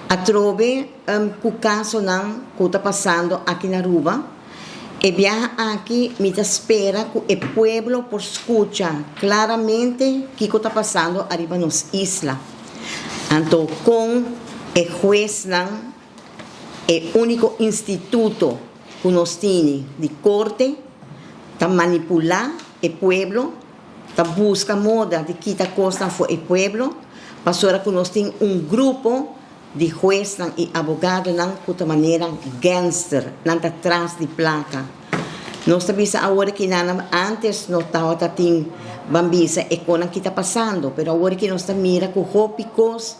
Atrove o caso não que está passando aqui na Aruba. E viaja aqui, me espera que o pueblo por escucha claramente o que está passando arriba nas islas. Então, com o juez não, o único instituto que nós temos de corte, está manipular o pueblo, está busca moda de que está costa for o pueblo, para que nós temos grupo de juez e abogado que de maneira gangster, não está atrás de placa. Nós sabemos agora que antes nós estávamos bambisa e com o que está passando, mas agora que nós mira com hópicos,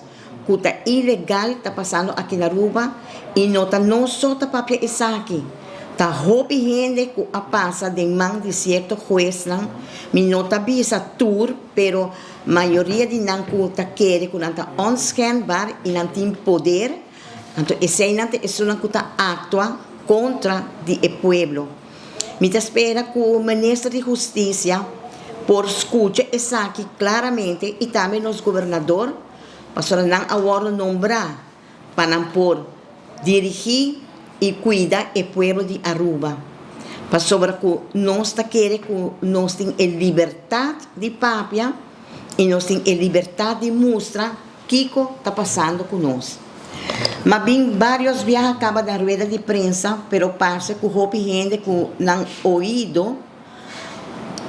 que está ilegal está passando aqui na Aruba e não só está papel aqui. Está houve gente que passa de mão de certo juez, não está bisa tour, pero maioria de não que quer que não está onschendbar e não tem poder, então esse é uma que está atua contra o pueblo. Me espera que o ministro de Justiça por escuta isso aqui claramente e também os governador para não agora nombrar para não por dirigir e cuidar o pueblo de Aruba. Para sobre que nós queremos que nós tenhamos a liberdade de papia e nós temos a liberdade de mostrar o que está passando conosco. Mas bem, vários viajes acabam da rueda de prensa, pero parece que houve gente que não ouído,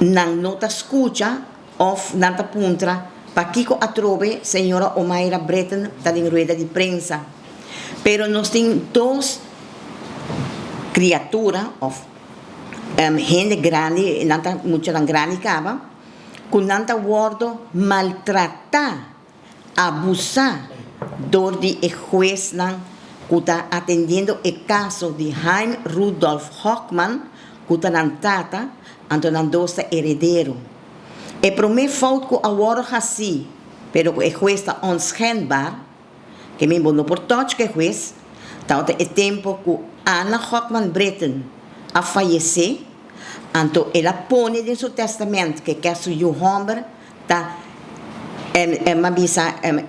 não está escuta, ou não está puntra, para que a trove, senhora Omaira Breton, está em rueda de prensa. Pero nós temos duas criaturas, gente grande, não está muito grande, que não está guardo maltratar, abusar, door de juez que está atendendo o caso de Jaime Rudolf Hockman, que está na tata, então dos herdeiro. E para mim falta que agora assim, pero o juez está onschendbar, que me não por touch que juez, então é tempo que Anna Hockman Breton a falecer, então ela põe em seu testamento que o seu Humber está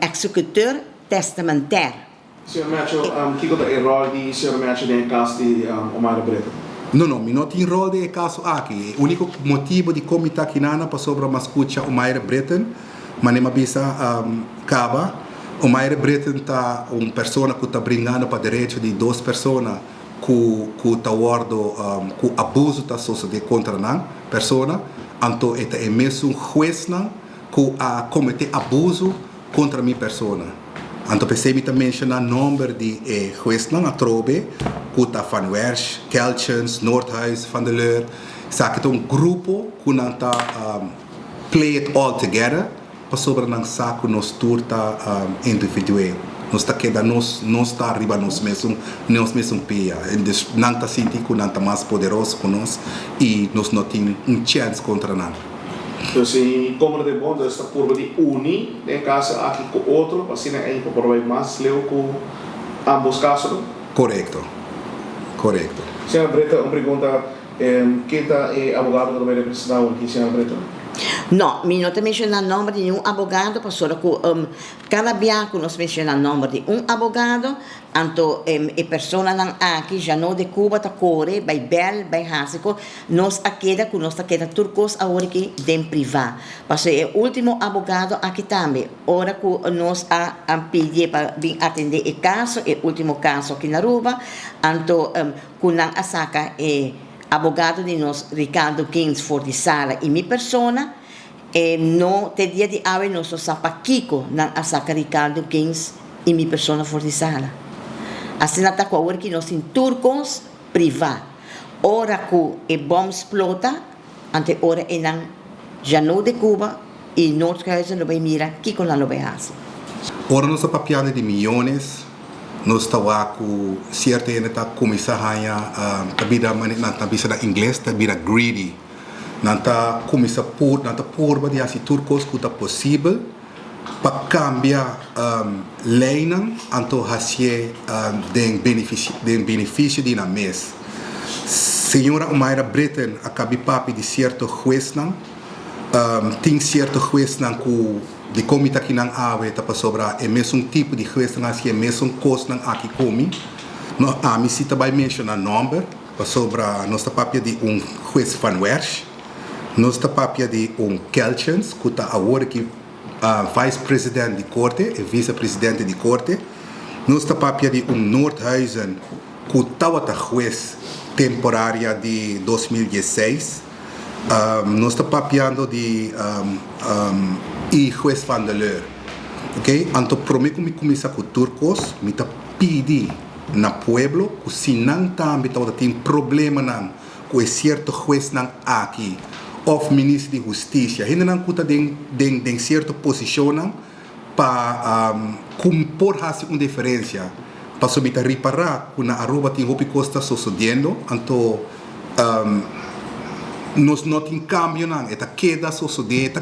executor testamentar. Sr. Macho, que é o rol de Sr. Macho no caso de Omaira Breton? Não, me não tem rol de caso aqui. O único motivo de comitê aqui para sobre uma escuta Omaira Breton, mas nem bisa cava. Omaira Breton tá pessoa que está brigando para direito de duas pessoas que está guardo que abuso está sucedendo contra a pessoa. Então é mesmo juez que a comete abuso contra a minha pessoa. Então, percebe também mencionar o nome de juez na Trobe, que está Van Wersch, Kelchens, Nordhuis, Van der Leur. Sabe que é grupo que não está play it all together, para sobre não saco nos turta individual. Nós está queda nós está arriba nós mesmo pia. Não está sentindo que não está mais poderoso que nós e nós não temos chance contra nada. Então, se como de bom, esta curva de unir, em caso aqui com outro, assim é para provar mais leu com ambos casos. Correto. Senhora Breton, uma pergunta, quem está advogado do meio precisar aqui, senhora Breton? Não, me não te menciona o nome de nenhum advogado, para que cada biaco nos menciona o nome de advogado, então a pessoa aqui já não de Cuba está corre, vai bel, vai rásico, nós aqui que nós aqui turcos agora que dem privado, porque o último advogado aqui também, hora que nós a pedir para vir atender o caso, o último caso aqui na Aruba, então que não a saca advogado de nós Ricardo Kings for de sala e minha pessoa no te dia de hoje nós sapaquico na asaca Ricardo Kings e minha pessoa for de sala assim até com a que nós em turcos privado ora que bom explota ante ora e não já não de Cuba e Nordhuis não vai mirar que com lá não vai fazer ora nós papiando de milhões nós estava com certa gente está começando a vida na bisa da inglês está vida greedy nanta começa por de assim turcos que está possível para cambiar lei então assim den benefício de na mês senhora Omaira Breton acabei papi de certo juez tem certo juez que de comitê que não há para sobra é mesmo tipo de questão assim é mesmo coisa não aqui come no a me cita vai mencionar número para sobra nossa papia de juiz van Wersch nossa papia de Kelchens que está agora que vice-presidente de corte e vice-presidente de corte nossa papia de Nordhuizen que estava juiz temporária de 2016 nós estamos papiando de e juez van der Leur, ok? Então, prometo que me começa com turcos, me tá pedi na pueblo que se não também tem problema não com esse certo juez não aqui, ou ministro de justiça, ainda não cuta de certa posição não para compor uma diferença, para subir reparar que na arroba tem roupa costa sucedendo, então nós não tem cambio não, é queda suceder,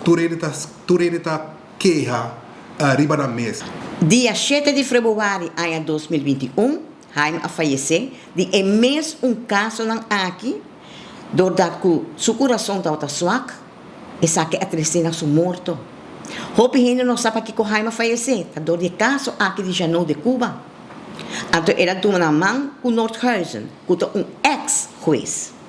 tu está queja arriba da mesa. Dia 7 de fevereiro de 2021, Jaime a falecer, de mês caso não aqui, doordat que seu coração estava suaco, e sabe que a tristeza é morto. Hope ainda não sabe que Jaime a falecer, tá dor de caso aqui de Janot de Cuba. Então, era uma mão com Nordhuizen, que é ex-juiz.